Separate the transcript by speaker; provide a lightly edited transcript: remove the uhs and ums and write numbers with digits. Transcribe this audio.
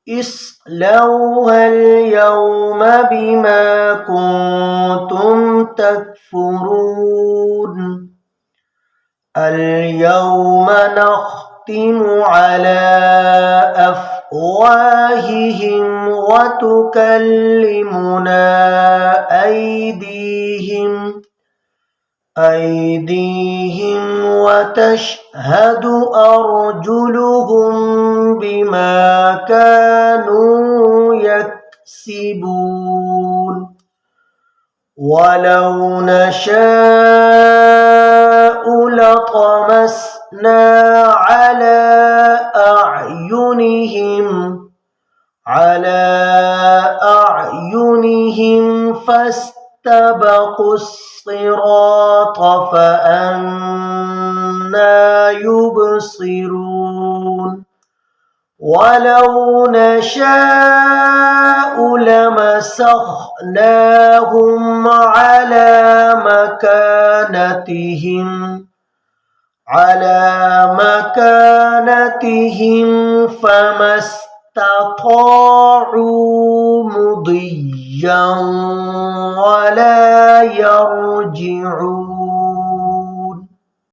Speaker 1: اصلوها اليوم بما كنتم تكفرون اليوم نختم على أفواههم وتكلمنا أيديهم وتشهد أرجلهم بما كانوا يكسبون ولو نشاء لطمسنا على أعينهم فاستبقوا الصراط فأنى يبصرون ولو نشاء لمسخناهم على مكانتهم فما استطاعوا مضيا ولا يرجعون.